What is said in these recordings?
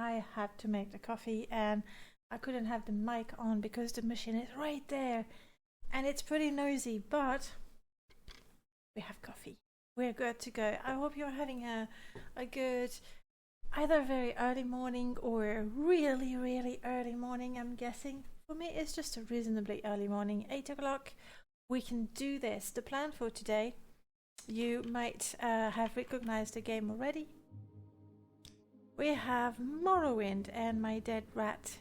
I had to make the coffee and I couldn't have the mic on because the machine is right there and it's pretty noisy, but we have coffee. We're good to go. I hope you're having a good, either very early morning or really, really early morning, I'm guessing. For me, it's just a reasonably early morning, 8 o'clock. We can do this. The plan for today, you might have recognized the game already. We have Morrowind and my dead rat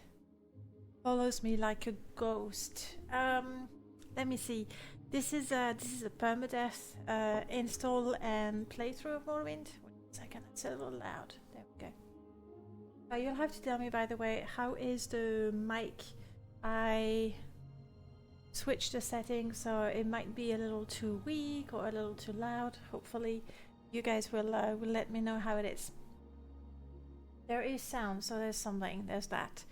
follows me like a ghost. Let me see. This is a permadeath install and playthrough of Morrowind. Wait a second, it's a little loud. There we go. You'll have to tell me, by the way, how is the mic? I switched the settings, so it might be a little too weak or a little too loud. Hopefully, you guys will let me know how it is. There is sound, so there's something. There's that.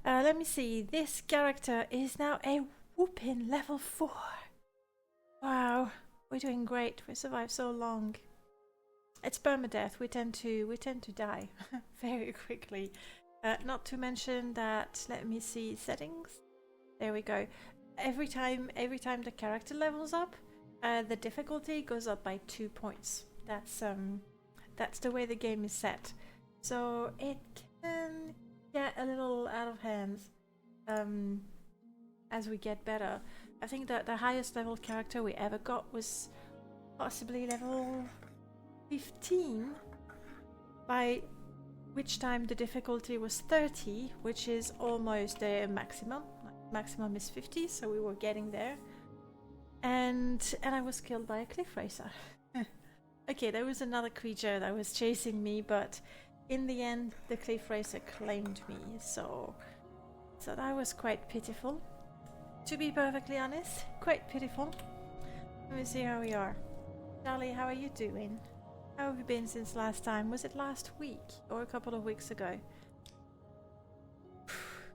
Let me see. This character is now a whooping level 4. Wow, we're doing great. We survived so long. It's permadeath. We tend to die very quickly. Not to mention that. Let me see settings. There we go. Every time the character levels up, the difficulty goes up by 2 points. That's the way the game is set. So it can get a little out of hands as we get better. I think that the highest level character we ever got was possibly level 15, by which time the difficulty was 30, which is almost the maximum. Maximum is 50, so we were getting there. And I was killed by a cliff racer. Okay, there was another creature that was chasing me, but in the end, the cliff racer claimed me, so that was quite pitiful. To be perfectly honest, quite pitiful. Let me see how we are. Charlie, how are you doing? How have you been since last time? Was it last week or a couple of weeks ago?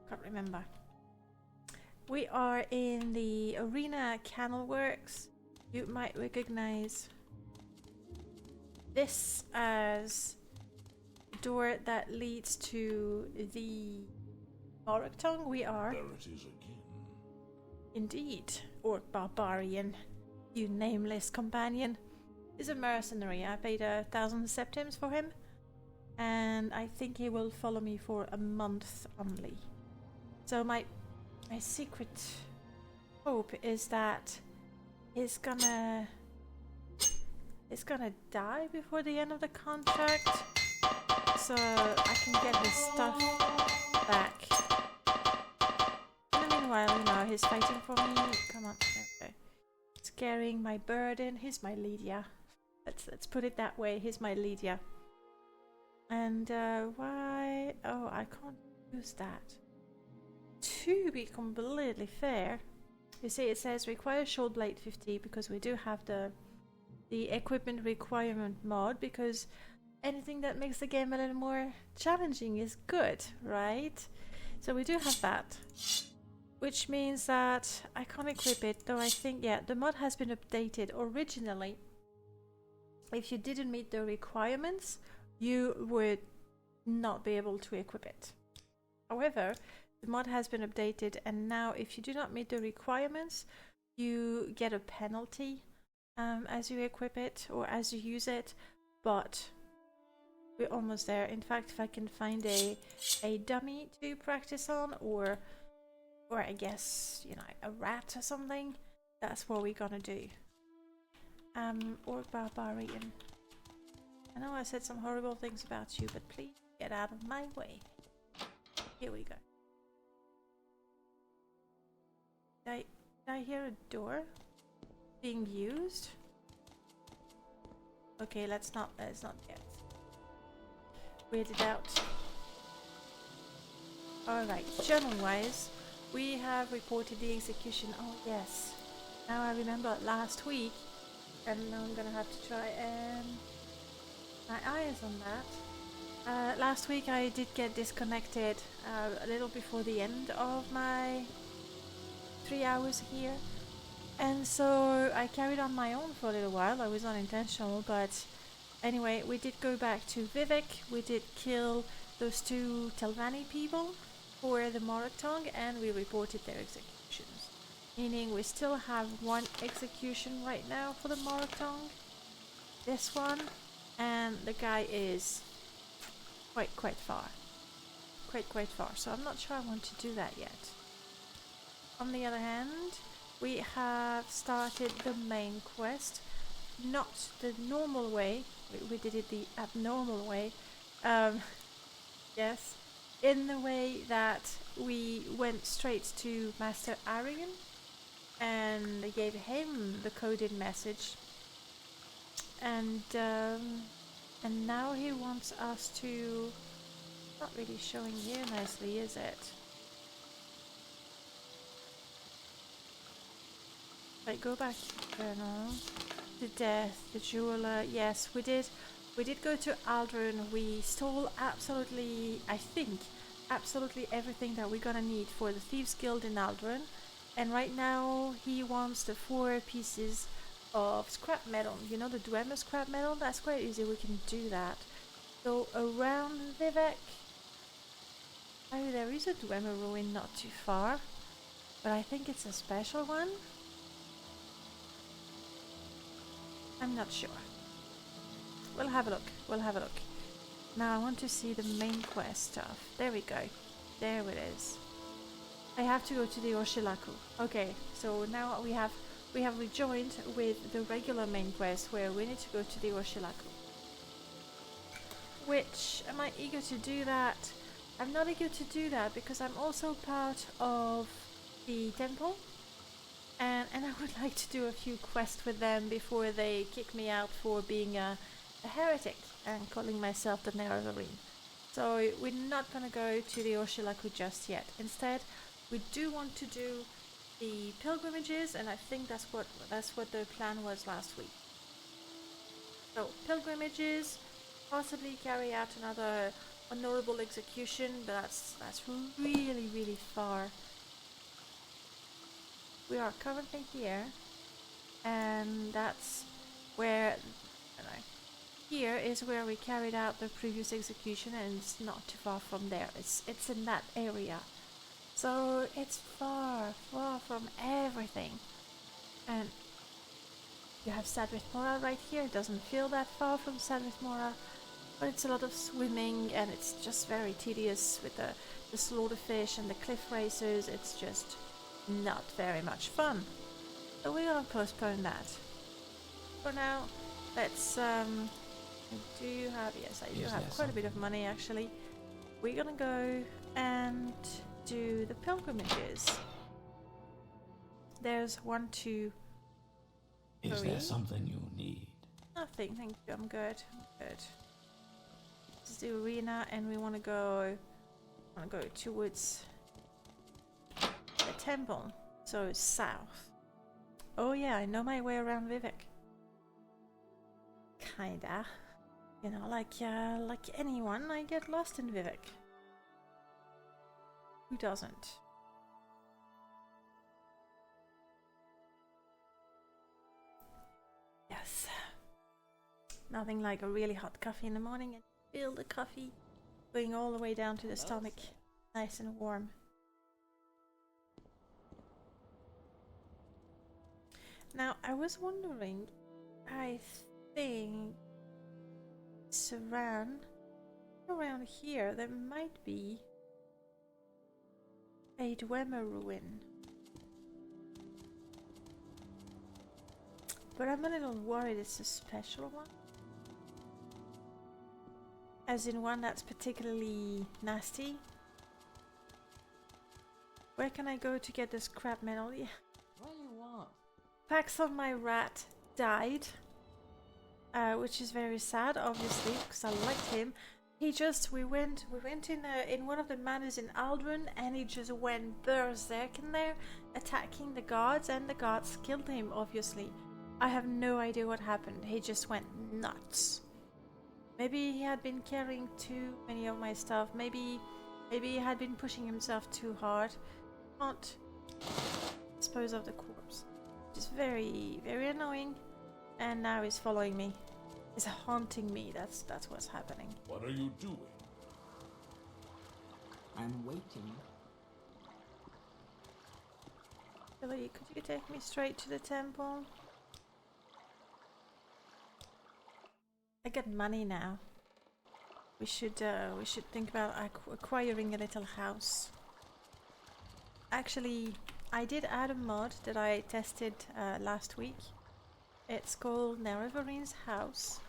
Can't remember. We are in the Arena Canal Works. You might recognize this as door that leads to the Morag Tong. We are There it is again. Indeed, Orc Barbarian, you nameless companion, is a mercenary. I paid 1,000 septims for him, and I think he will follow me for a month only. So my secret hope is that he's gonna die before the end of the contract, so I can get his stuff back. In the meanwhile, you know, he's fighting for me. Come on, okay. He's carrying my burden. He's my Lydia. Let's put it that way. He's my Lydia. And why? Oh, I can't use that. To be completely fair, you see, it says require short blade 50 because we do have the equipment requirement mod, because anything that makes the game a little more challenging is good, right? So we do have that, which means that I can't equip it, though I think, yeah, the mod has been updated. Originally, if you didn't meet the requirements, you would not be able to equip it. However, the mod has been updated, and now if you do not meet the requirements, you get a penalty as you equip it or as you use it, but we're almost there. In fact, if I can find a dummy to practice on, or I guess, you know, a rat or something, that's what we're gonna do. Orc Barbarian. I know I said some horrible things about you, but please get out of my way. Here we go. Did I hear a door being used? Okay, let's not yet. Weird it out. Alright, journal-wise, we have reported the execution. Oh yes. Now I remember last week, and now I'm gonna have to try and my eyes on that. Last week I did get disconnected a little before the end of my 3 hours here, and so I carried on my own for a little while. I was unintentional, but anyway, we did go back to Vivek. We did kill those two Telvanni people for the Morag Tong, and we reported their executions. Meaning we still have one execution right now for the Morag Tong. This one, and the guy is quite far. Quite far, so I'm not sure I want to do that yet. On the other hand, we have started the main quest, not the normal way. We did it the abnormal way. Yes, in the way that we went straight to Master Arian and gave him the coded message, and now he wants us to. Not really showing here nicely, is it? Right, go back to the journal. The death, the jeweler. Yes, we did go to Aldrin. We stole absolutely, I think, absolutely everything that we're gonna need for the Thieves Guild in Aldrin. And right now he wants the 4 pieces of scrap metal. You know, the Dwemer scrap metal? That's quite easy, we can do that. So around Vivek. Oh, there is a Dwemer ruin not too far, but I think it's a special one. I'm not sure. We'll have a look. Now I want to see the main quest stuff. There we go. There it is. I have to go to the Oshilaku. Okay, so now we have rejoined with the regular main quest where we need to go to the Oshilaku. Which, am I eager to do that? I'm not eager to do that because I'm also part of the temple, and I would like to do a few quests with them before they kick me out for being a heretic and calling myself the Nazarene. So we're not gonna go to the Oshilaku just yet. Instead, we do want to do the pilgrimages, and I think that's what the plan was last week. So pilgrimages, possibly carry out another honorable execution, but that's really far. We are currently here, and that's where, here is where we carried out the previous execution, and it's not too far from there. It's in that area, so it's far from everything. And you have Sadrith Mora right here. It doesn't feel that far from Sadrith Mora, but it's a lot of swimming, and it's just very tedious with the slaughterfish and the cliff racers. It's just not very much fun. So we're gonna postpone that. For now, let's I do have quite a bit of money actually. We're gonna go and do the pilgrimages. There's 1, 2, 3. Is there something you need? Nothing, thank you. I'm good. This is the arena, and we want to go towards the temple, so south. Oh yeah, I know my way around Vivek. Kinda, you know, like anyone, I get lost in Vivek. Who doesn't? Yes. Nothing like a really hot coffee in the morning and feel the coffee going all the way down to the stomach, nice and warm. Now, I was wondering, I think it's around here there might be a Dwemer ruin. But I'm a little worried it's a special one. As in one that's particularly nasty. Where can I go to get this scrap metal? Yeah. What do you want? Paxton, my rat, died. Which is very sad, obviously, because I liked him. We went in one of the manors in Aldrin, and he just went berserk in there, attacking the guards, and the guards killed him, obviously. I have no idea what happened. He just went nuts. Maybe he had been carrying too many of my stuff. Maybe he had been pushing himself too hard. Can't dispose of the corpse. Just very, very annoying. And now he's following me. He's haunting me. That's what's happening. What are you doing? I'm waiting. Billy, could you take me straight to the temple? I get money now. We should think about acquiring a little house. Actually, I did add a mod that I tested last week. It's called Nerevarine's House.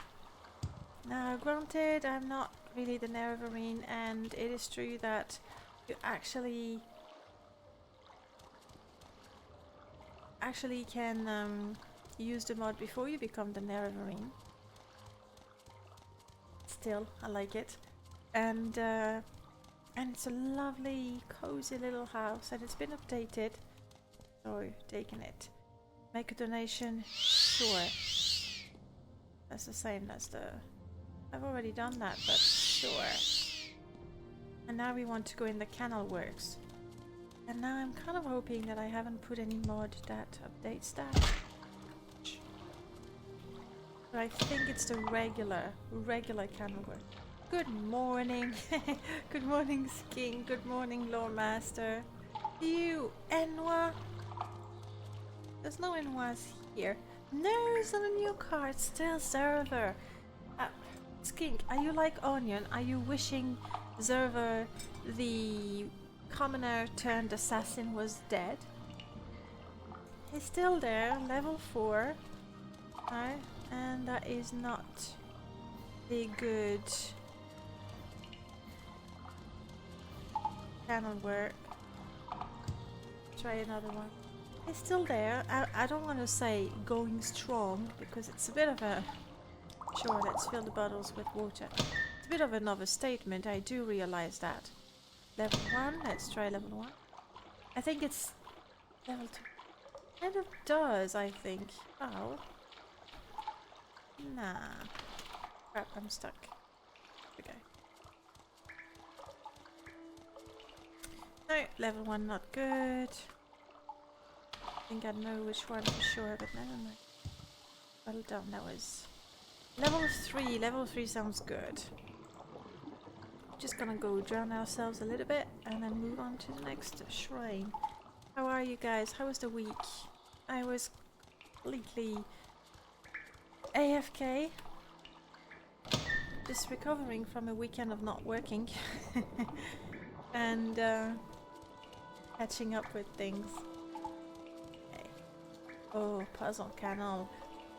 Now, granted, I'm not really the Nerevarine, and it is true that you actually can use the mod before you become the Nerevarine. Still, I like it, and it's a lovely, cozy little house, and it's been updated. So, taking it. Make a donation, sure. That's the same as the. I've already done that, but sure. And now we want to go in the canal works. And now I'm kind of hoping that I haven't put any mod that updates that. But I think it's the regular canal work. Good morning. Good morning, Sking. Good morning, Lord Master. You, Enwa. There's no Enwas here. No, it's on a new card. Still server. Skink, are you like Onion? Are you wishing Zerver, the commoner turned assassin, was dead? He's still there, level 4. Right? And that is not a good channel work. Try another one. He's still there. I don't want to say going strong because it's a bit of a... Sure, let's fill the bottles with water. It's a bit of another statement, I do realize that. Level 1, let's try level 1. I think it's level 2. Kind of does, I think. Oh. Nah. Crap, I'm stuck. Okay. No, level 1 not good. I think I know which one for sure, but never mind. Well done, that was... Level 3. Level 3 sounds good. Just gonna go drown ourselves a little bit and then move on to the next shrine. How are you guys? How was the week? I was completely AFK. Just recovering from a weekend of not working. And catching up with things. Okay. Oh, puzzle canal.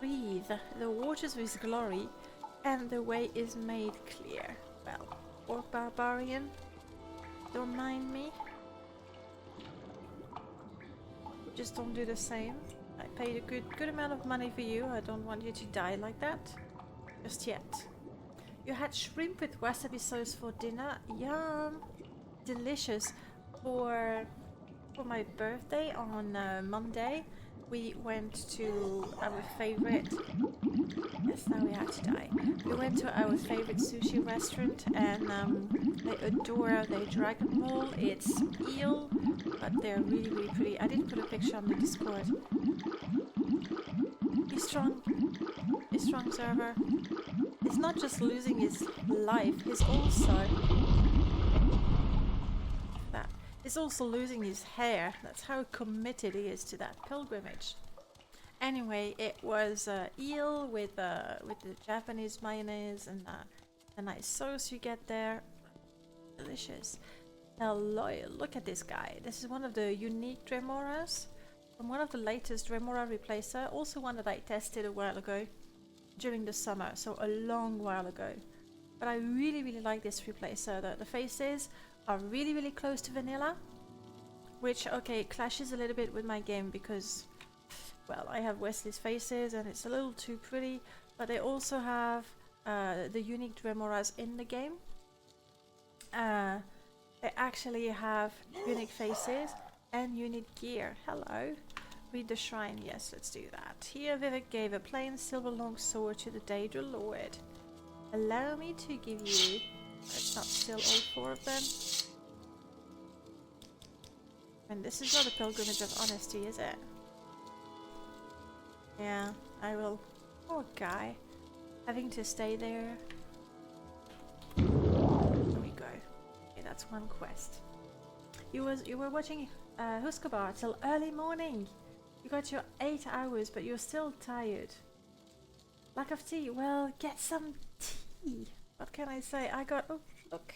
Breathe the waters with glory, and the way is made clear. Well, Orc Barbarian, don't mind me. Just don't do the same. I paid a good amount of money for you. I don't want you to die like that. Just yet. You had shrimp with wasabi sauce for dinner. Yum! Delicious. For my birthday on Monday, we went to our favorite... Yes, now we have to die. We went to our favorite sushi restaurant, and they adore their dragon roll. It's eel, but they're really, really pretty. I did put a picture on the Discord. He's strong. He's strong, server. He's not just losing his life, he's also... He's also losing his hair. That's how committed he is to that pilgrimage. Anyway, it was eel with the Japanese mayonnaise and a nice sauce you get there. Delicious. Now look at this guy. This is one of the unique Dremoras from one of the latest Dremora replacer. Also one that I tested a while ago during the summer, so a long while ago. But I really, really like this replacer. The faces are really, really close to vanilla, which, okay, clashes a little bit with my game because, well, I have Wesley's faces and it's a little too pretty, but they also have the unique Dremoras in the game. They actually have unique faces and unique gear. Hello. Read the shrine. Yes, let's do that. Here Vivek gave a plain silver long sword to the Daedra Lord. Allow me to give you... Let's not steal all 4 of them. And this is not a pilgrimage of honesty, is it? Yeah, I will. Poor guy. Having to stay there. There we go. Okay, that's one quest. You were watching Huskabar till early morning. You got your 8 hours, but you're still tired. Lack of tea. Well, get some tea. What can I say? I got. Oh, look.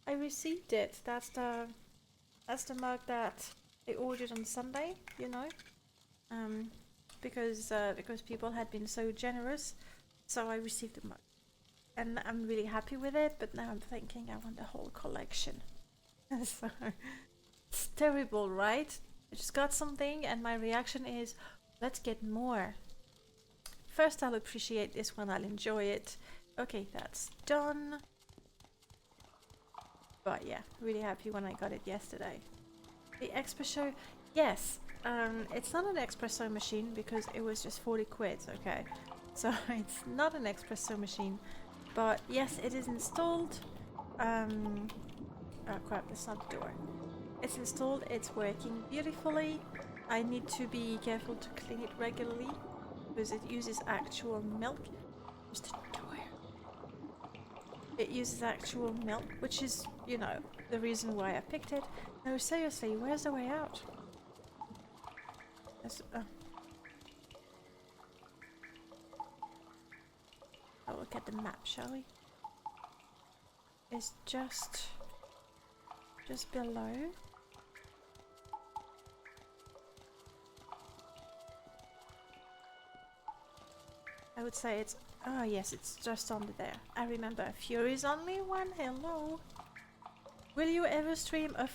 I received it. That's the mug that I ordered on Sunday. You know, because people had been so generous, so I received the mug, and I'm really happy with it. But now I'm thinking I want the whole collection. So it's terrible, right? I just got something, and my reaction is, let's get more. First, I'll appreciate this one. I'll enjoy it. Okay, that's done. But yeah, really happy when I got it yesterday. The espresso, yes. It's not an espresso machine because it was just 40 quid, okay? So it's not an espresso machine. But yes, it is installed. Oh crap, that's not the door. It's installed, it's working beautifully. I need to be careful to clean it regularly because it uses actual milk. Just a door. It uses actual milk, which is, you know, the reason why I picked it. No, seriously, where's the way out? Oh, look at the map, shall we? It's just below. I would say it's... Oh yes, it's just under there. I remember. Fury's only one. Hello. Will you ever stream a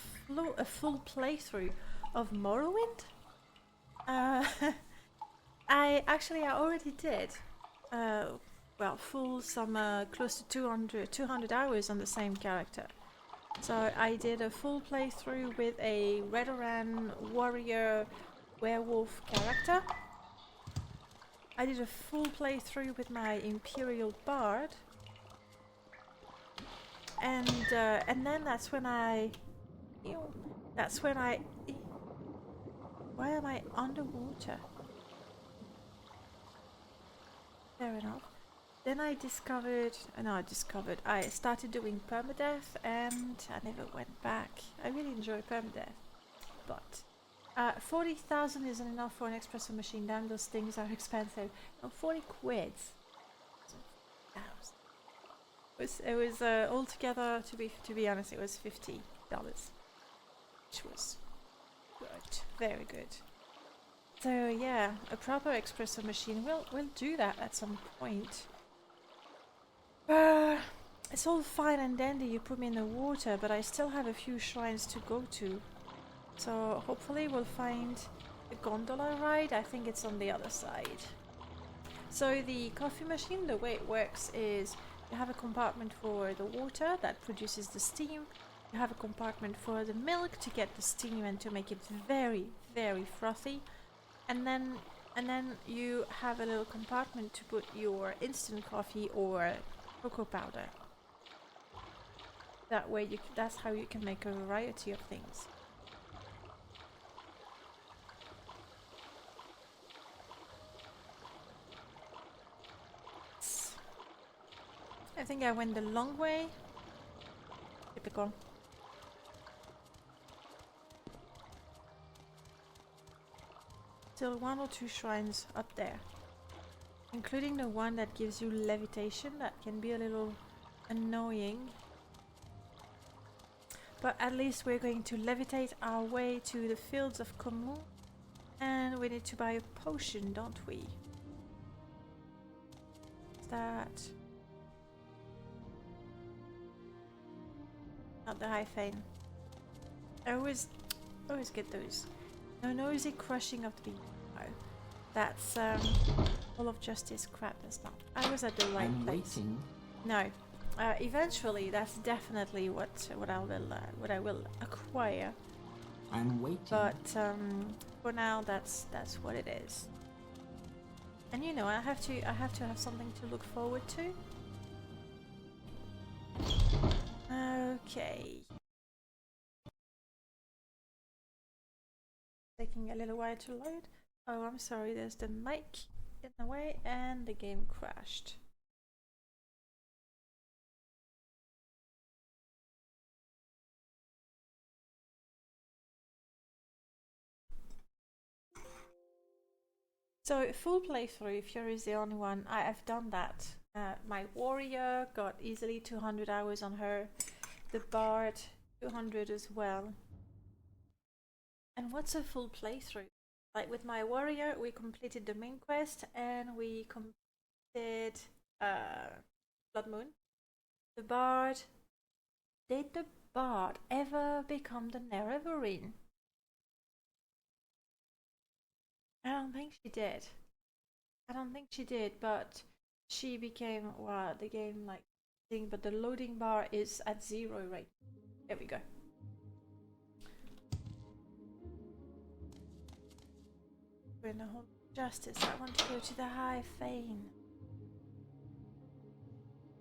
full playthrough of Morrowind? I already did. Well, close to 200 hours on the same character. So I did a full playthrough with a Redoran warrior werewolf character. I did a full playthrough with my Imperial Bard, and then that's when I. Why am I underwater? Fair enough. Then I started doing Perma-death, and I never went back. I really enjoy Perma-death, but 40,000 isn't enough for an espresso machine. Damn, those things are expensive. No, 40 quid. It was altogether, to be honest, it was $50, which was good, very good. So yeah, a proper espresso machine. We'll do that at some point. It's all fine and dandy. You put me in the water, but I still have a few shrines to go to. So hopefully we'll find a gondola ride. I think it's on the other side. So the coffee machine, the way it works is you have a compartment for the water that produces the steam. You have a compartment for the milk to get the steam and to make it very, very frothy. And then you have a little compartment to put your instant coffee or cocoa powder. That way that's how you can make a variety of things. I think I went the long way. Typical. Still 1 or 2 shrines up there, including the one that gives you levitation. That can be a little annoying, but at least we're going to levitate our way to the fields of Komu, and we need to buy a potion, don't we? That... Not the high fane. I always get those. No nosy crushing of the beam. No. That's all of justice crap. That's not. I was at the right place. Waiting. No. Eventually, that's definitely what I will acquire. I'm waiting. But for now, that's what it is. And you know, I have to have something to look forward to. Okay. Taking a little while to load. Oh, I'm sorry, there's the mic in the way and the game crashed. So full playthrough, Fury is the only one. I have done that. My warrior got easily 200 hours on her. The bard 200 as well. And what's a full playthrough? Like with my warrior, we completed the main quest and we completed Blood Moon. The bard. Did the bard ever become the Nerevarine? I don't think she did. I don't think she did, but she became, well, the game like thing, but the loading bar is at 0 right. There we go. We're in the Hall of Justice. I want to go to the High Fane.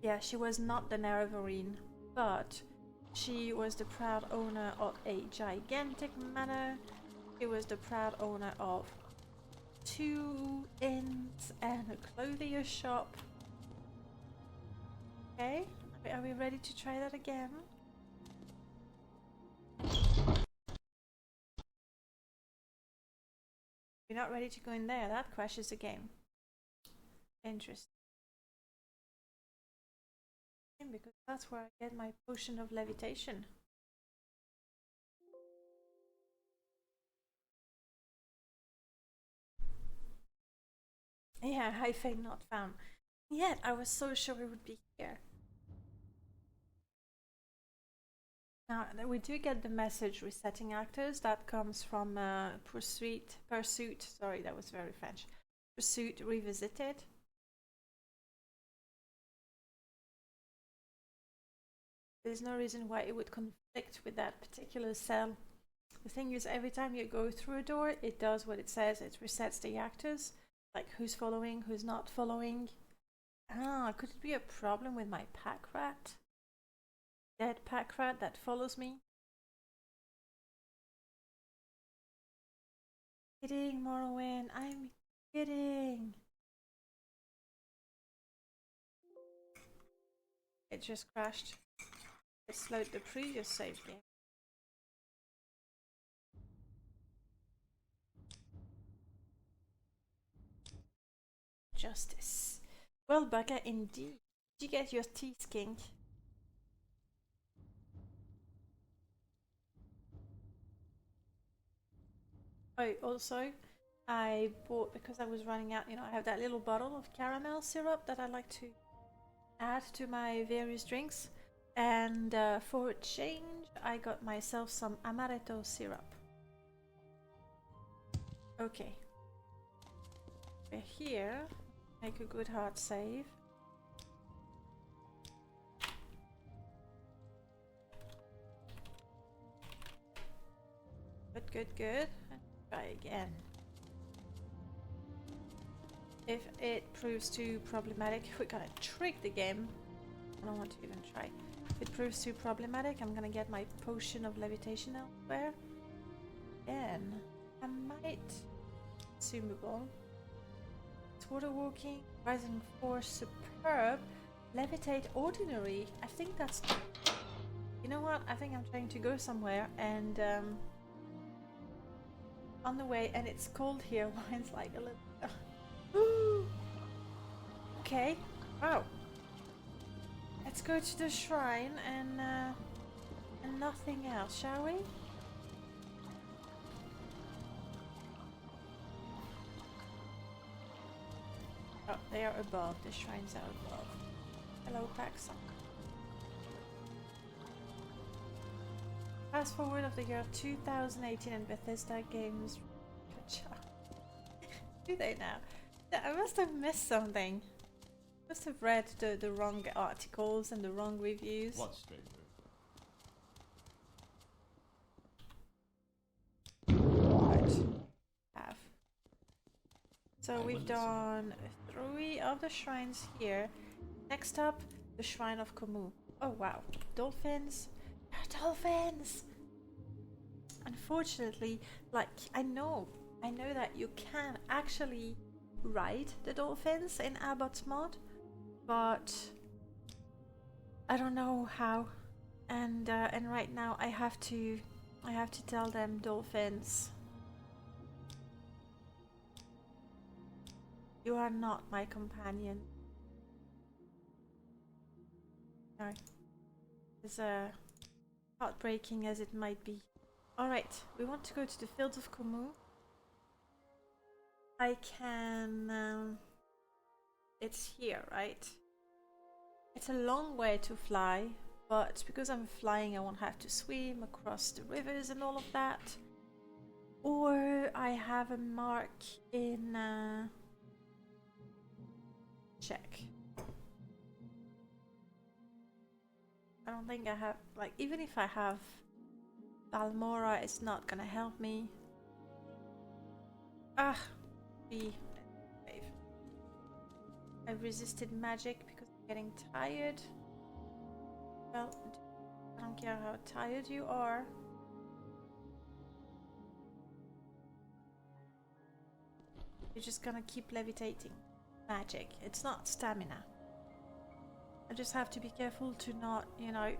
Yeah, she was not the Nerevarine, but she was the proud owner of a gigantic manor. She was the proud owner of 2 inns and a clothier shop. Okay, are we ready to try that again? We're not ready to go in there. That crashes the game. Interesting. Because that's where I get my potion of levitation. Yeah, high fame not found. Yet I was so sure we would be here. Now we do get the message resetting actors. That comes from Pursuit. Sorry, that was very French. Pursuit Revisited. There's no reason why it would conflict with that particular cell. The thing is, every time you go through a door, it does what it says. It resets the actors, like who's following, who's not following. Ah, could it be a problem with my pack rat? Dead pack rat that follows me? Kidding, Morrowind. I'm kidding. It just crashed. It slowed the previous save game. Justice. Well, Becca, indeed. Did you get your tea skink? Oh, also, I bought, because I was running out, you know, I have that little bottle of caramel syrup that I like to add to my various drinks. And for a change, I got myself some amaretto syrup. Okay. We're here. Make a good hard save. Good. Try again. If it proves too problematic, we're gonna trick the game. I don't want to even try. If it proves too problematic, I'm gonna get my potion of levitation elsewhere. Then I might consumable. Water walking, rising force, superb, levitate, ordinary. I think that's. You know what? I think I'm trying to go somewhere, and on the way, and it's cold here. Mine's like a little. Okay. Wow. Let's go to the shrine and nothing else, shall we? Oh, they are above. The shrines are above. Hello, Paxson. Fast forward of the year 2018 and Bethesda games. Good job. Do they now? I must have missed something. Must have read the wrong articles and the wrong reviews. What stranger? Right. Have. So we've done 3 of the shrines here. Next up, the Shrine of Komu. Oh wow, dolphins! Dolphins! Unfortunately, like I know that you can actually ride the dolphins in Abbott's mod, but I don't know how. And right now I have to tell them dolphins. You are not my companion. No. As heartbreaking as it might be. Alright, we want to go to the fields of Kumu. I can... it's here, right? It's a long way to fly, but because I'm flying I won't have to swim across the rivers and all of that. Or I have a mark in... check. I don't think I have... like, even if I have Balmora, it's not gonna help me. Ah! B. I resisted magic because I'm getting tired. Well, I don't care how tired you are. You're just gonna keep levitating. Magic. It's not stamina. I just have to be careful to not, you know,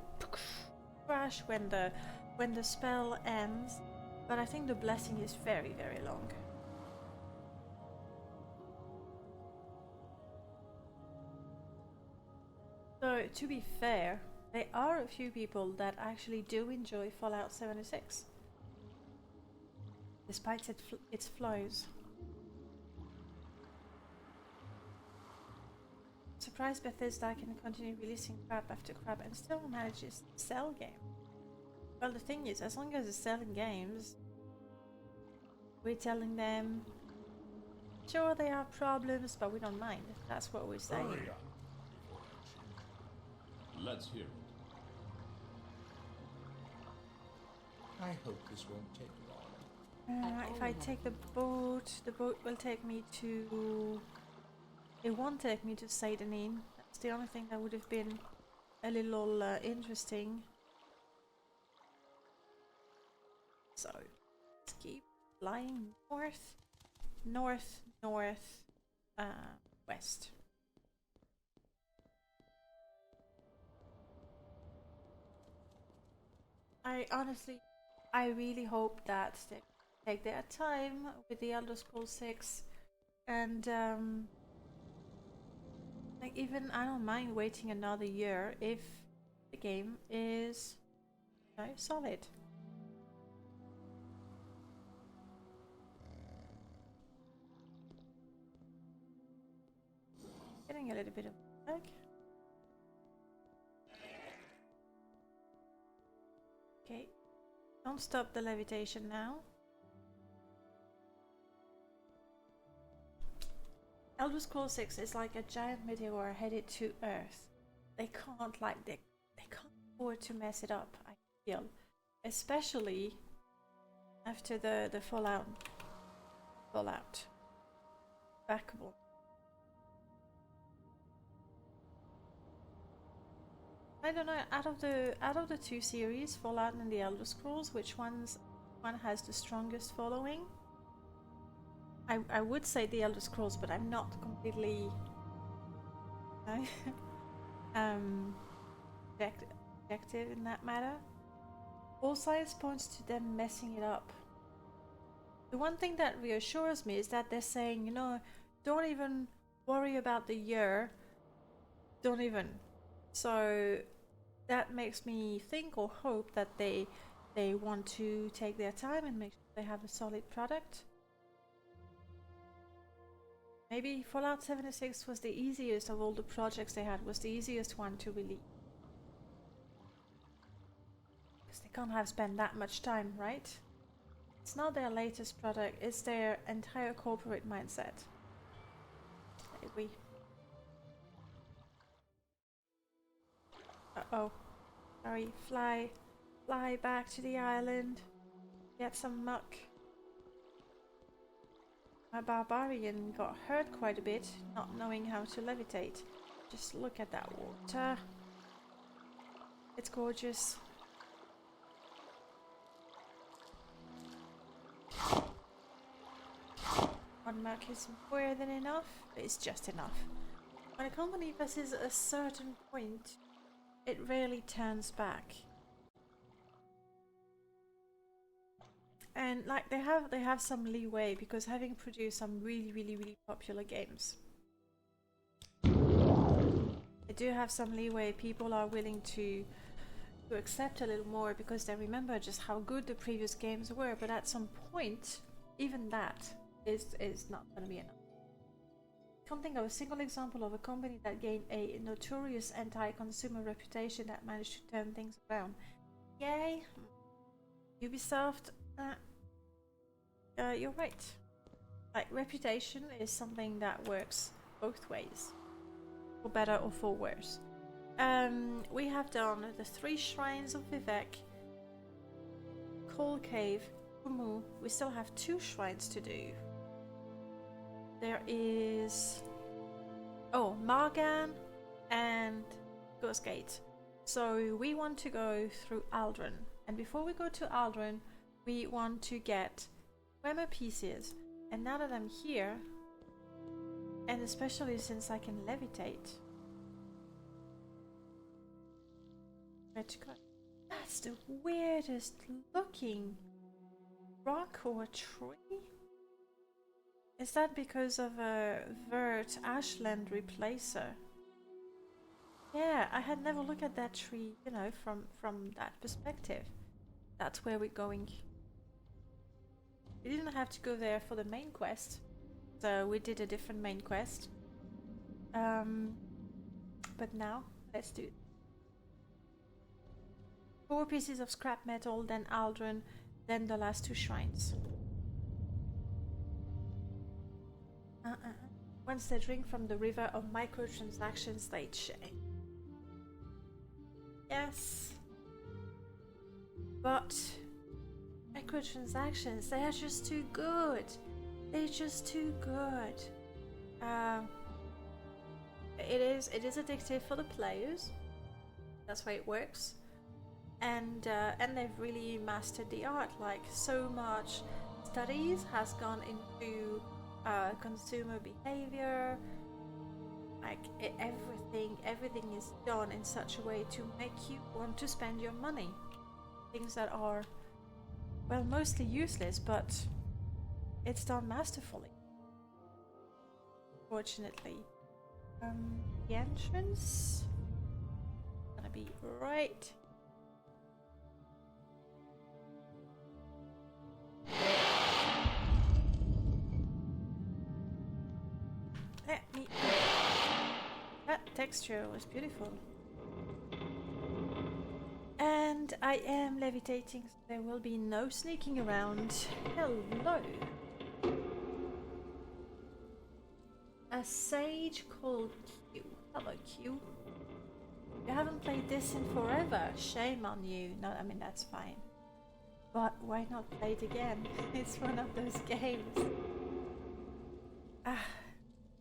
crash when the spell ends. But I think the blessing is very, very long. So, to be fair, there are a few people that actually do enjoy Fallout 76. Despite its flaws. Surprised Bethesda can continue releasing crap after crap and still manages to sell games. Well, the thing is, as long as it's selling games, we're telling them, sure they have problems, but we don't mind. That's what we're saying. Hurry up. Let's hear it. I hope this won't take long. If I take the boat will take me to... It won't take me to Satanin. That's the only thing that would have been a little interesting. So, let's keep flying north, north, north, west. I really hope that they take their time with the Elder Scrolls 6 and like, even I don't mind waiting another year if the game is, you know, solid. Getting a little bit of lag. Okay, don't stop the levitation now. Elder Scrolls 6 is like a giant meteor headed to Earth. They can't they can't afford to mess it up, I feel. Especially after the Fallout backable. I don't know, out of the two series, Fallout and the Elder Scrolls, which one has the strongest following? I would say the Elder Scrolls, but I'm not completely objective in that matter. All signs points to them messing it up. The one thing that reassures me is that they're saying, you know, don't even worry about the year. Don't even. So that makes me think or hope that they want to take their time and make sure they have a solid product. Maybe Fallout 76 was the easiest of all the projects they had, was the easiest one to release. Because they can't have spent that much time, right? It's not their latest product, it's their entire corporate mindset. I agree. Uh-oh. Sorry, fly back to the island. Get some muck. My barbarian got hurt quite a bit, not knowing how to levitate. Just look at that water. It's gorgeous. One muck is more than enough, but it's just enough. When a company passes a certain point, it rarely turns back. And like they have some leeway because having produced some really popular games, they do have some leeway. People are willing to accept a little more because they remember just how good the previous games were. But at some point, even that is not going to be enough. Can't think of a single example of a company that gained a notorious anti-consumer reputation that managed to turn things around. Yay! Ubisoft, you're right. Like, reputation is something that works both ways, for better or for worse. We have done the 3 shrines of Vivek, Coal Cave, Kumu. We still have 2 shrines to do. There is Margan and Ghost Gate. So we want to go through Aldrin, and before we go to Aldrin, we want to get Tremor pieces. And now that I'm here, and especially since I can levitate, where to go? That's the weirdest looking rock or tree. Is that because of a vert ashland replacer? Yeah, I had never looked at that tree, you know, from that perspective. That's where we're going. We didn't have to go there for the main quest, so we did a different main quest. But now, let's do it. 4 pieces of scrap metal, then Aldrin, then the last 2 shrines. Once they drink from the river of microtransactions, they change. Yes. But microtransactions, they are just too good. They're just too good. It is addictive for the players. That's why it works. And they've really mastered the art. Like, so much studies has gone into consumer behavior. Like, everything is done in such a way to make you want to spend your money. Things that are, well, mostly useless, but it's done masterfully. Fortunately. The entrance gonna be right. Let me. That texture was beautiful. And I am levitating, so there will be no sneaking around. Hello. A sage called Q. Hello, Q. You haven't played this in forever. Shame on you. No, I mean, that's fine. But why not play it again? It's one of those games.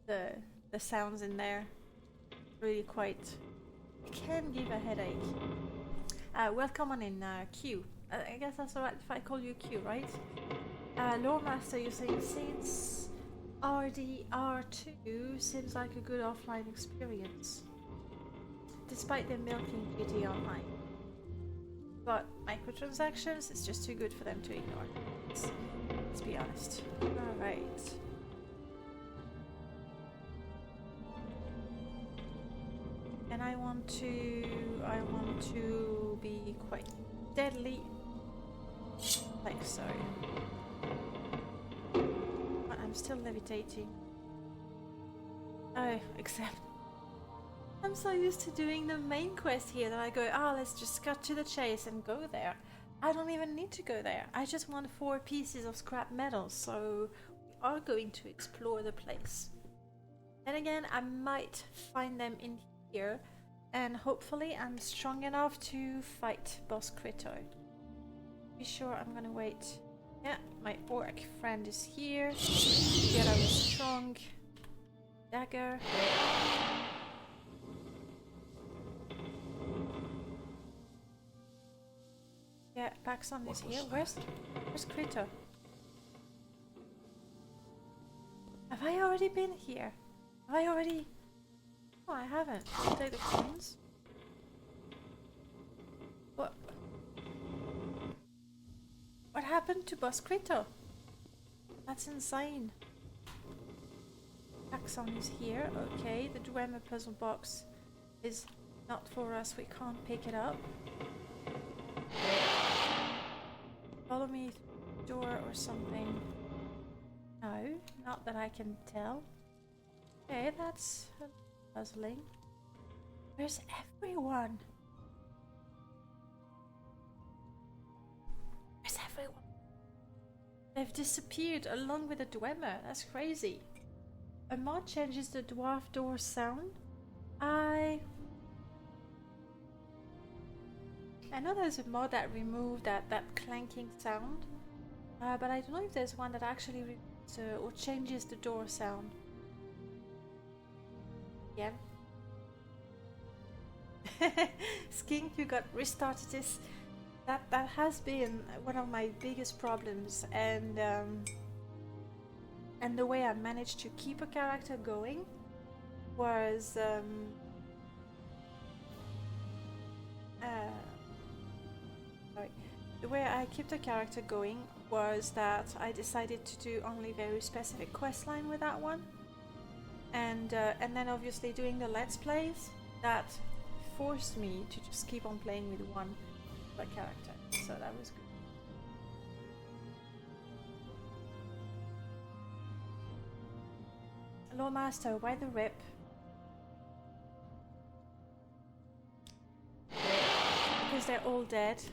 The sounds in there really quite... It can give a headache. Welcome on in, Q. I guess that's alright if I call you Q, right? Lore Master, you're saying since RDR2 seems like a good offline experience, despite them milking GT online. But microtransactions, it's just too good for them to ignore. Let's be honest. Alright. And I want to be quite deadly, like so. But I'm still levitating. Oh, except I'm so used to doing the main quest here that I go, let's just cut to the chase and go there. I don't even need to go there. I just want 4 pieces of scrap metal, so we are going to explore the place. Then again, I might find them in here, and hopefully I'm strong enough to fight Boss Krito. Be sure I'm gonna wait. Yeah, my orc friend is here. Get out strong. Dagger. Yeah, Paxson is here. Where's Krito? Have I already been here? Have I already... Oh, I haven't. I'll take the coins. What happened to Boscrito? That's insane. Axon is here. Okay, the Dwemer puzzle box is not for us. We can't pick it up. Follow me through the door or something. No, not that I can tell. Okay, that's puzzling. Where's everyone? Where's everyone? They've disappeared along with the Dwemer. That's crazy. A mod changes the dwarf door sound. I know there's a mod that removed that clanking sound, but I don't know if there's one that actually removes or changes the door sound. Yeah. Skink, you got restarted this. That has been one of my biggest problems, and the way I managed to keep a character going was sorry. The way I kept a character going was that I decided to do only very specific quest line with that one, and then obviously doing the let's plays that forced me to just keep on playing with one character, so that was good. Hello Master, why the rip? Because they're all dead.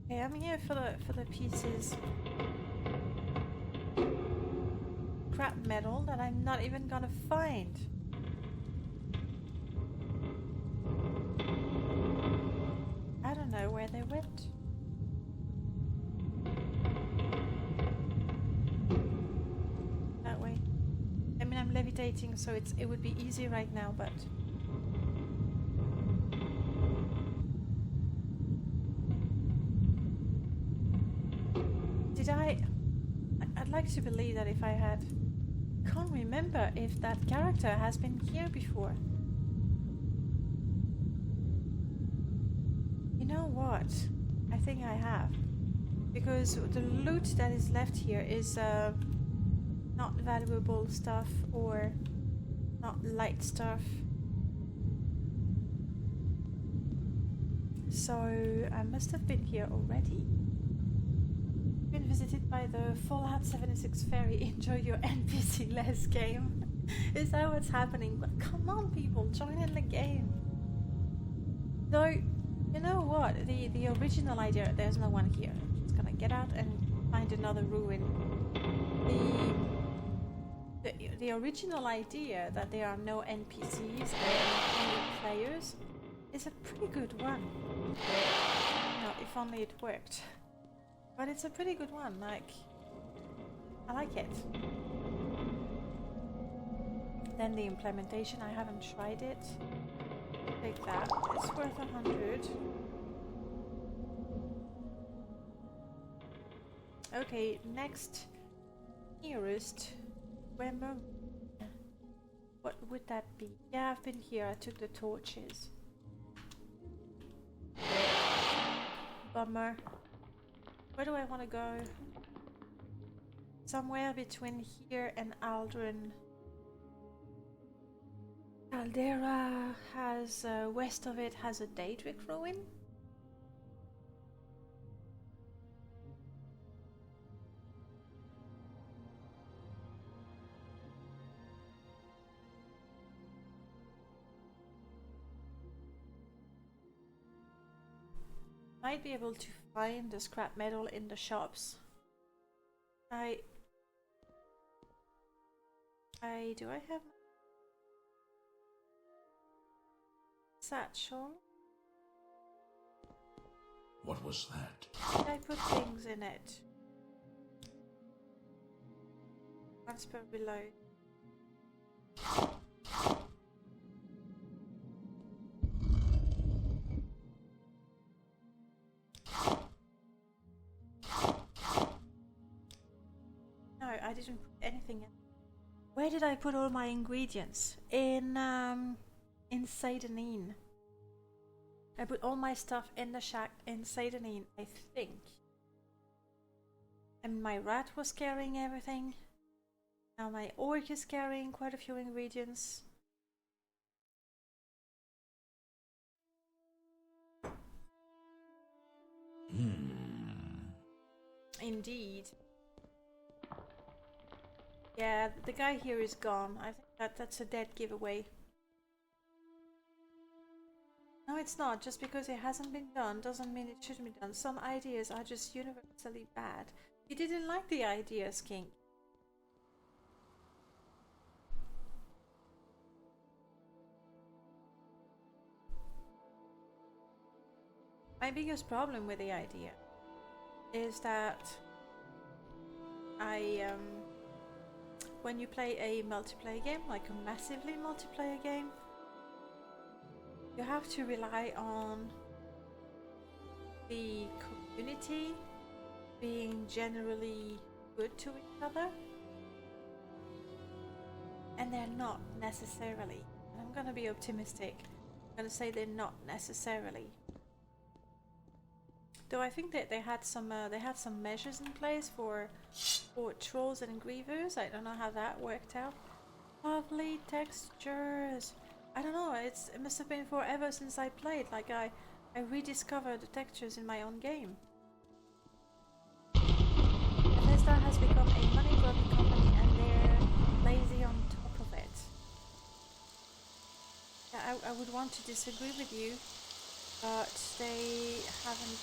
Okay, I'm here for the pieces. Crap metal that I'm not even gonna find. I don't know where they went. That way. I mean, I'm levitating, so it would be easy right now, but did I'd like to believe that if I had, can't remember if that character has been here before. You know what? I think I have. Because the loot that is left here is not valuable stuff or not light stuff. So I must have been here already. Been visited by the Fallout 76 fairy. Enjoy your NPC less game. Is that what's happening? But come on people, join in the game. Though, you know what? The original idea, there's no one here. I'm just gonna get out and find another ruin. The original idea that there are no NPCs and only players is a pretty good one. You know, if only it worked. But it's a pretty good one, like, I like it. Then the implementation, I haven't tried it. Take that, it's worth 100. Okay, next nearest, Wember. What would that be? Yeah, I've been here, I took the torches. Bummer. Where do I want to go? Somewhere between here and Aldrin. Caldera has, west of it has a Daedric ruin. Might be able to find the scrap metal in the shops. Do I have satchel? What was that? Did I put things in it? Once per below. didn't put anything in. Where did I put all my ingredients? In Sanguine. I put all my stuff in the shack in Sanguine, I think. And my rat was carrying everything. Now my orc is carrying quite a few ingredients. Indeed. Yeah, the guy here is gone. I think that's a dead giveaway. No, it's not. Just because it hasn't been done doesn't mean it shouldn't be done. Some ideas are just universally bad. You didn't like the ideas, King. My biggest problem with the idea is that when you play a multiplayer game, like a massively multiplayer game, you have to rely on the community being generally good to each other, and they're not necessarily. And I'm gonna be optimistic. I'm gonna say they're not necessarily. Though I think that they had some measures in place for trolls and grievers. I don't know how that worked out. Lovely textures. I don't know. It must have been forever since I played. Like I rediscovered the textures in my own game. Bethesda has become a money-grubbing company, and they're lazy on top of it. Yeah, I would want to disagree with you, but they haven't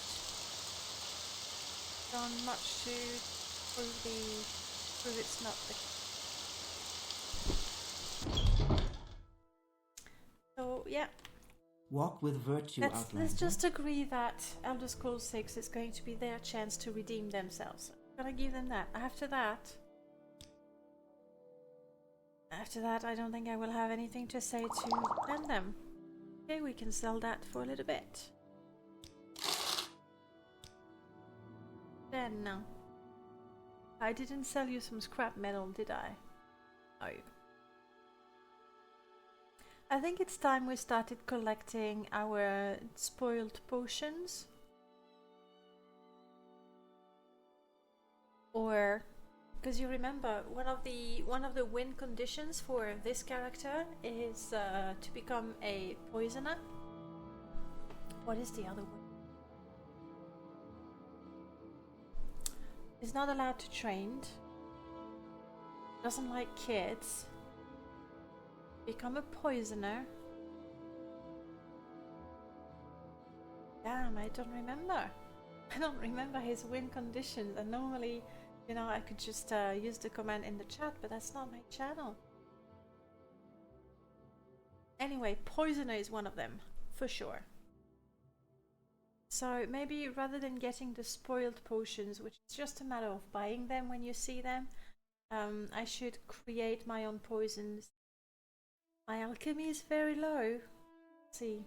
done much to prove it's not the case. So yeah. Walk with virtue, Let's just agree that Elder Scrolls 6 is going to be their chance to redeem themselves. I'm gonna give them that. After that, I don't think I will have anything to say to defend them. Okay, we can sell that for a little bit. Then, I didn't sell you some scrap metal, did I? No. I think it's time we started collecting our spoiled potions. Or, because you remember, one of the win conditions for this character is to become a poisoner. What is the other one? Is not allowed to train. Doesn't like kids. Become a poisoner. Damn, I don't remember. I don't remember his win conditions, and normally, you know, I could just use the command in the chat, but that's not my channel. Anyway, poisoner is one of them, for sure. So maybe rather than getting the spoiled potions, which is just a matter of buying them when you see them, I should create my own poisons. My alchemy is very low. Let's see.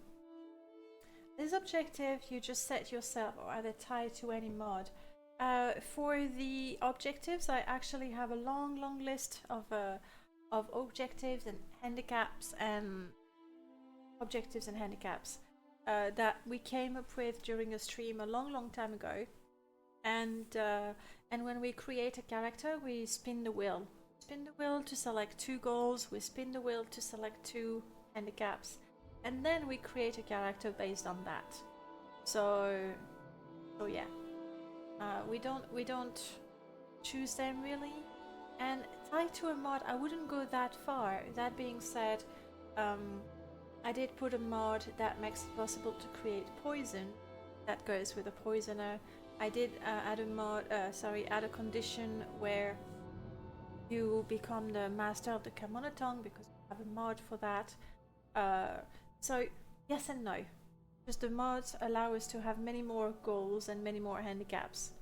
This objective you just set yourself, or are they tied to any mod? For the objectives, I actually have a long list of objectives and handicaps and objectives and handicaps that we came up with during a stream a long time ago. And when we create a character, we spin the wheel. Spin the wheel to select 2 goals. We spin the wheel to select 2 handicaps, and then we create a character based on that. So yeah. We don't choose them really, and tied to a mod I wouldn't go that far. That being said, I did put a mod that makes it possible to create poison that goes with a poisoner. I did add a condition where you become the master of the Morag Tong, because we have a mod for that. So yes and no. Just the mods allow us to have many more goals and many more handicaps.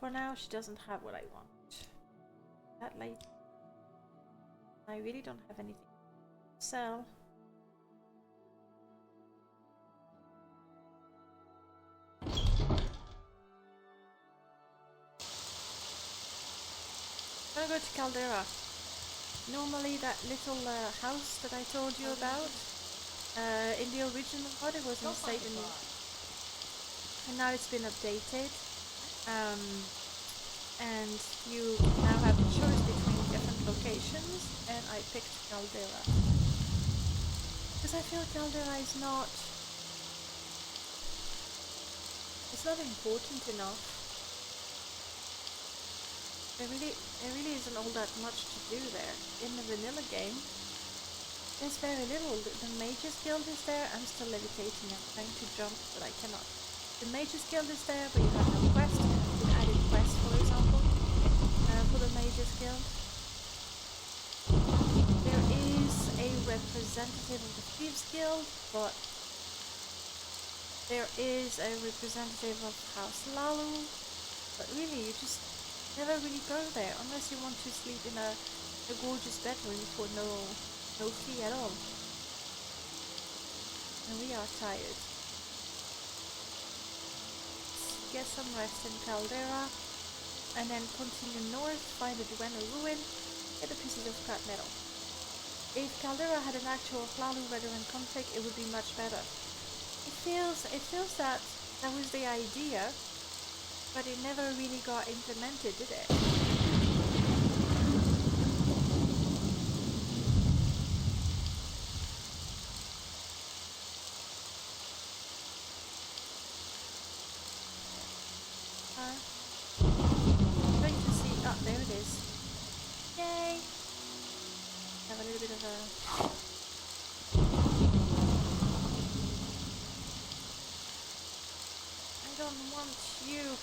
For now, she doesn't have what I want. That late. I really don't have anything to sell. wanna go to Caldera. Normally that little house that I told you about, in the original mod it was in Satan, and now it's been updated. And you now have the choice between different locations, and I picked Caldera. Because I feel Caldera is not... it's not important enough. There really isn't all that much to do there. In the vanilla game, there's very little. The Mage's Guild is there. I'm still levitating. I'm trying to jump, but I cannot. The Mage's Guild is there, but you have no quest. You added quest, for example, for the Mage's Guild. There is a representative of the Thieves Guild, but there is a representative of House Lalu. But really, you just never really go there unless you want to sleep in a gorgeous bedroom for no fee at all. And we are tired. Get some rest in Caldera, and then continue north, find the Duenna ruin, get the pieces of scrap metal. If Caldera had an actual Lalu veteran conflict, it would be much better. It feels that was the idea, but it never really got implemented, did it? Trying to see. Oh, there it is. Yay! Have a little bit of a... I don't want you.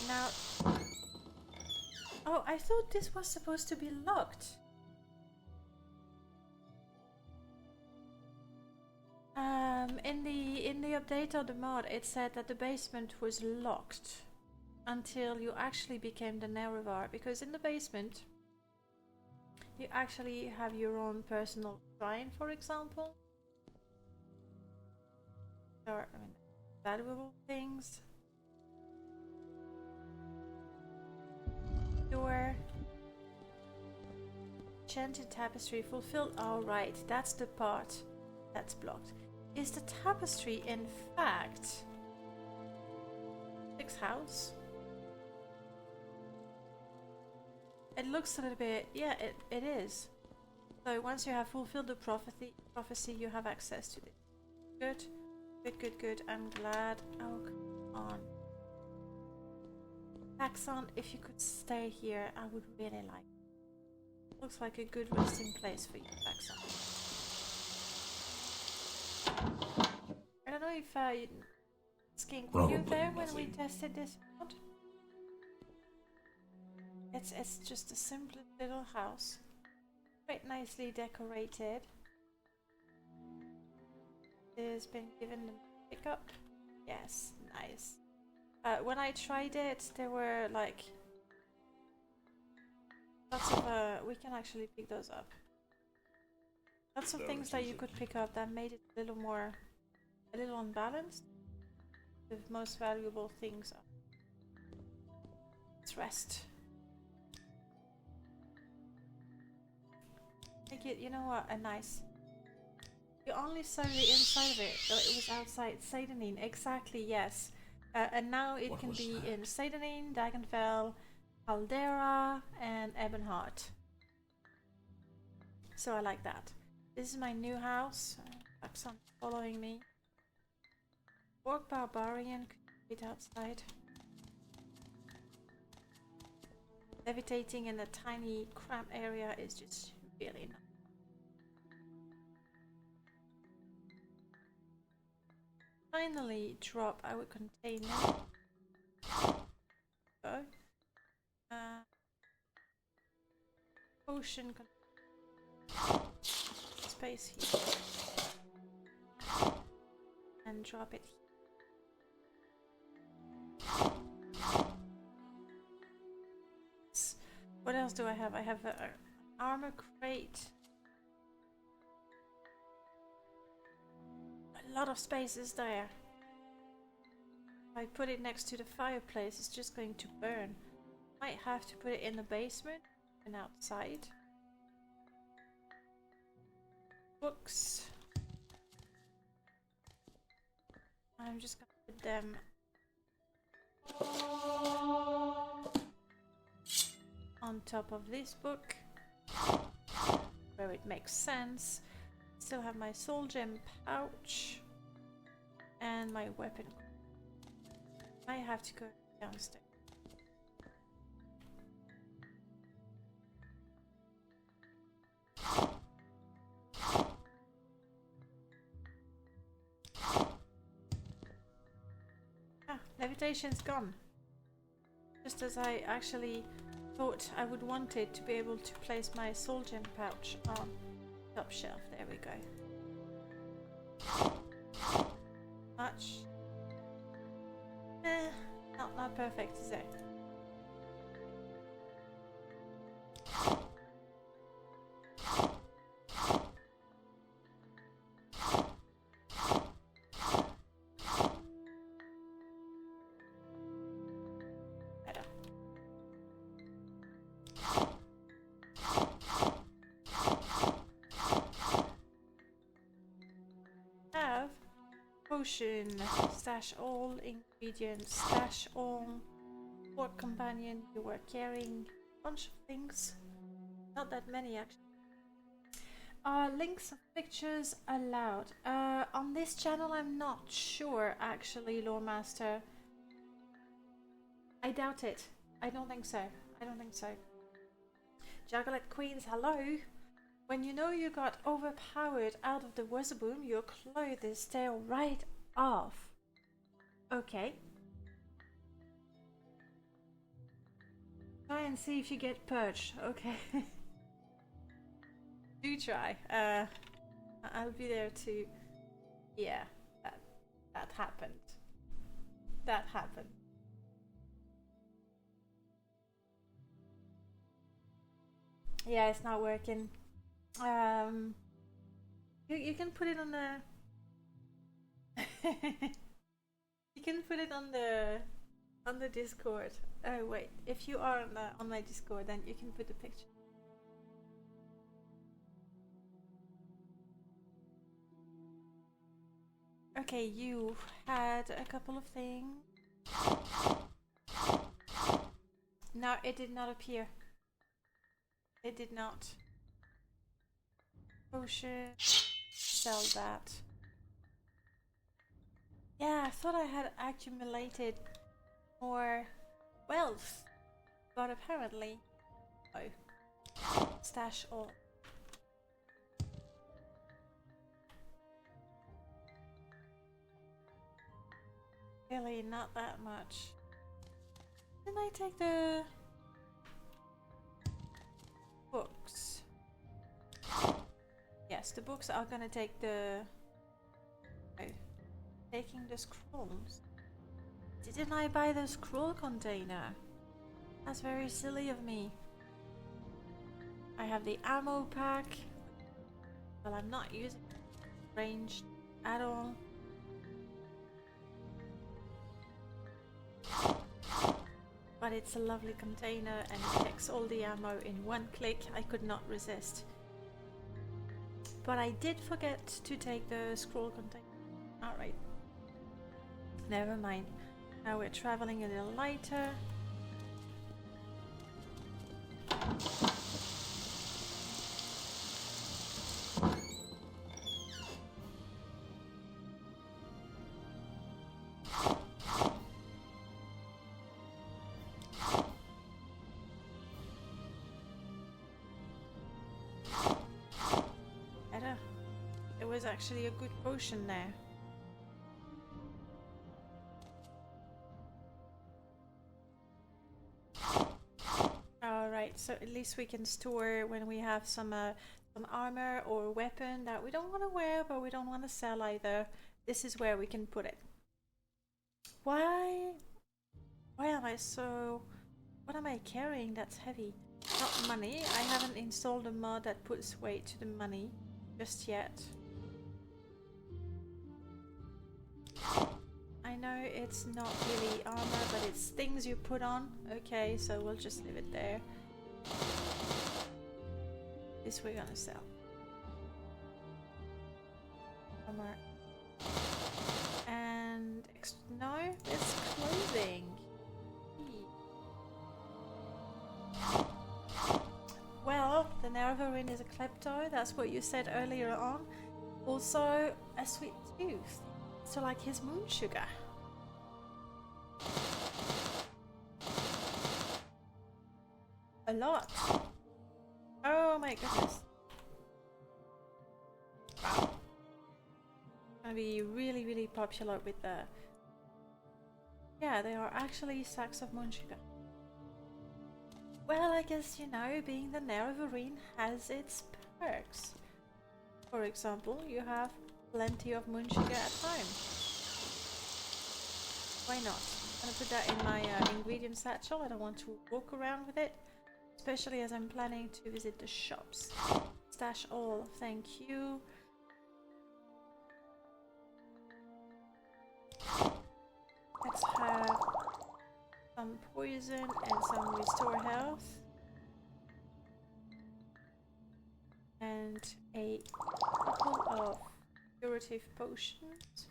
Now, oh, I thought this was supposed to be locked. In the update of the mod, it said that the basement was locked until you actually became the Nerevar, because in the basement you actually have your own personal shrine, for example, or I mean, valuable things. Door. Enchanted tapestry fulfilled. All right, that's the part that's blocked. Is the tapestry in fact Sixth house? It looks a little bit, yeah, it is. So once you have fulfilled the prophecy, you have access to it. Good, good, good, good. I'm glad. Oh, come on. Axon, if you could stay here, I would really like it. Looks like a good resting place for you, Axon. I don't know if Skink, were you there when we tested this mod? It's just a simple little house. Quite nicely decorated. It has been given a pickup. Yes, nice. When I tried it, there were like lots of we can actually pick those up. Lots of things that you could pick up that made it a little unbalanced. The most valuable things are. Let's rest. Make it, you know what, a nice. You only saw the inside of it, though it was outside Satanine. Exactly, yes. And now it can be in Satanine, Dagenfell, Caldera, and Ebonheart. So I like that. This is my new house. Axon following me. Orc Barbarian could be outside. Levitating in a tiny cramped area is just really nice. Finally drop our container. Go. Ocean space here. And drop it. What else do I have? I have an armor crate. A lot of space is there. If I put it next to the fireplace, it's just going to burn. Might have to put it in the basement and outside. Books. I'm just gonna put them on top of this book where it makes sense. Still have my soul gem pouch and my weapon. I have to go downstairs. Levitation's gone. Just as I actually thought I would want it to be able to place my soul gem pouch on top shelf. There we go. Much. Not perfect, is it? Potion, stash all ingredients, stash all. Work companion, you were carrying a bunch of things. Not that many actually. Links of pictures allowed. On this channel I'm not sure actually, Lore Master. I doubt it. I don't think so. I don't think so. Jugglet Queens, hello. When you know you got overpowered out of the Wazzaboom, your clothes tail right off. Okay. Try and see if you get purged. Okay. Do try. I'll be there to... Yeah, that happened. That happened. Yeah, it's not working. You can put it on the you can put it on the Discord. Oh wait, if you are on my Discord, then you can put the picture. Okay, you had a couple of things. No, it did not appear. It did not. Potion. Sell that. Yeah, I thought I had accumulated more wealth, but apparently, oh, stash all. Really, not that much. Didn't I take the books? Yes, the books are gonna take the... Oh. Taking the scrolls. Didn't I buy the scroll container? That's very silly of me. I have the ammo pack. Well, I'm not using ranged at all. But it's a lovely container and it takes all the ammo in one click. I could not resist. But I did forget to take the scroll container. Alright. Never mind. Now we're traveling a little lighter. There was actually a good potion there. Alright, so at least we can store when we have some armor or weapon that we don't want to wear but we don't want to sell either. this is where we can put it. Why am I so... What am I carrying that's heavy? Not money. I haven't installed a mod that puts weight to the money just yet. I know it's not really armor, but it's things you put on. Okay, so we'll just leave it there. This we're gonna sell. Armor. And no, it's clothing. Well, the Nerevarine is a klepto, that's what you said earlier on. Also, a sweet tooth. So like his moon sugar. A lot. Oh my goodness. Wow. Gonna be really, really popular with the... Yeah, they are actually sacks of moon sugar. Well, I guess, you know, being the Nerevarine has its perks. For example, you have plenty of moon sugar at home. Why not? I'm gonna put that in my ingredient satchel. I don't want to walk around with it, especially as I'm planning to visit the shops. Stash all, thank you. Let's have some poison and some restore health. And a couple of curative potions.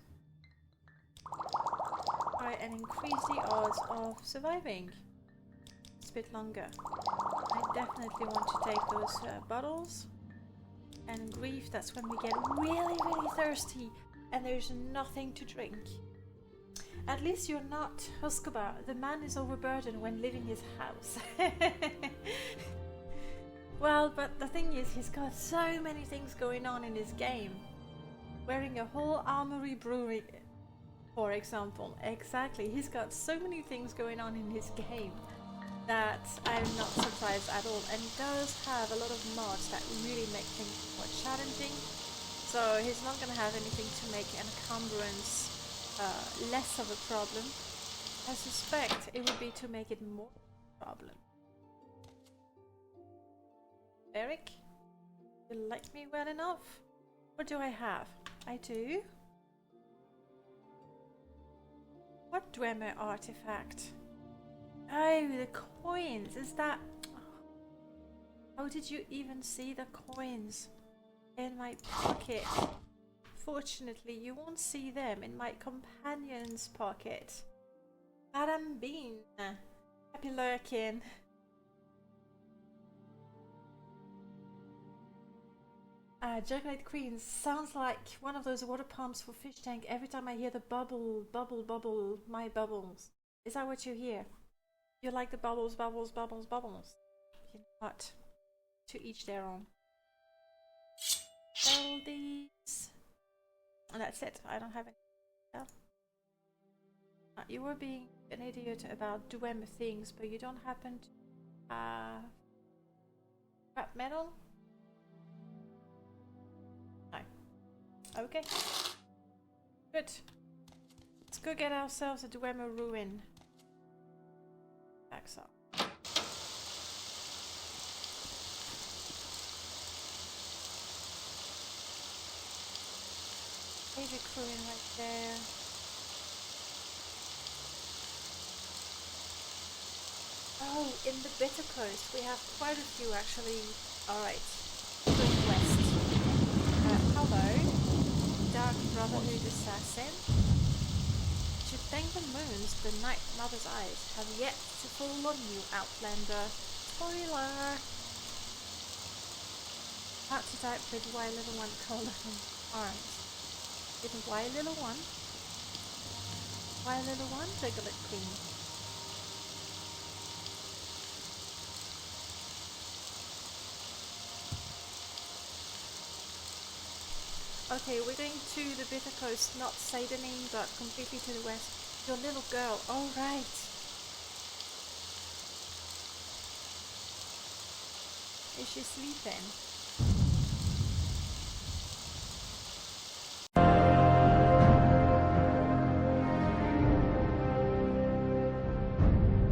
Try and increase the odds of surviving. It's a bit longer. I definitely want to take those bottles. And grief, that's when we get really, really thirsty and there's nothing to drink. At least you're not Huskaba. The man is overburdened when leaving his house. Well, but the thing is, he's got so many things going on in his game. Wearing a whole armory brewery, for example. Exactly, he's got so many things going on in his game that I'm not surprised at all. And he does have a lot of mods that really make things more challenging. So he's not going to have anything to make an encumbrance less of a problem. I suspect it would be to make it more of a problem. Eric, you like me well enough? What do I have? I do. What Dwemer artifact? Oh, the coins. Is that... How did you even see the coins in my pocket? Fortunately, you won't see them in my companion's pocket. Madam Bean. Happy lurking. Jugglite Queen sounds like one of those water pumps for fish tank every time I hear the bubble, bubble, bubble, my bubbles. Is that what you hear? You like the bubbles, bubbles, bubbles, bubbles? You know what? To each their own. Sell these. And that's it. I don't have any else. You were being an idiot about Dwemer things, but you don't happen to have scrap metal? Okay. Good. Let's go get ourselves a Dwemer ruin. Backs up. Basic ruin right there. Oh, in the Bitter Coast we have quite a few actually. Alright. Going west. Hello. Dark Brotherhood Assassin. Should thank the moons, the Night Mother's eyes have yet to fall on you, Outlander. Spoiler! How to type with Y little one colon arms. With Y little one? Y little one, Jugglite Queen. Okay, we're going to the Bitter Coast, not Seidening, but completely to the west. Your little girl, alright. Is she sleeping?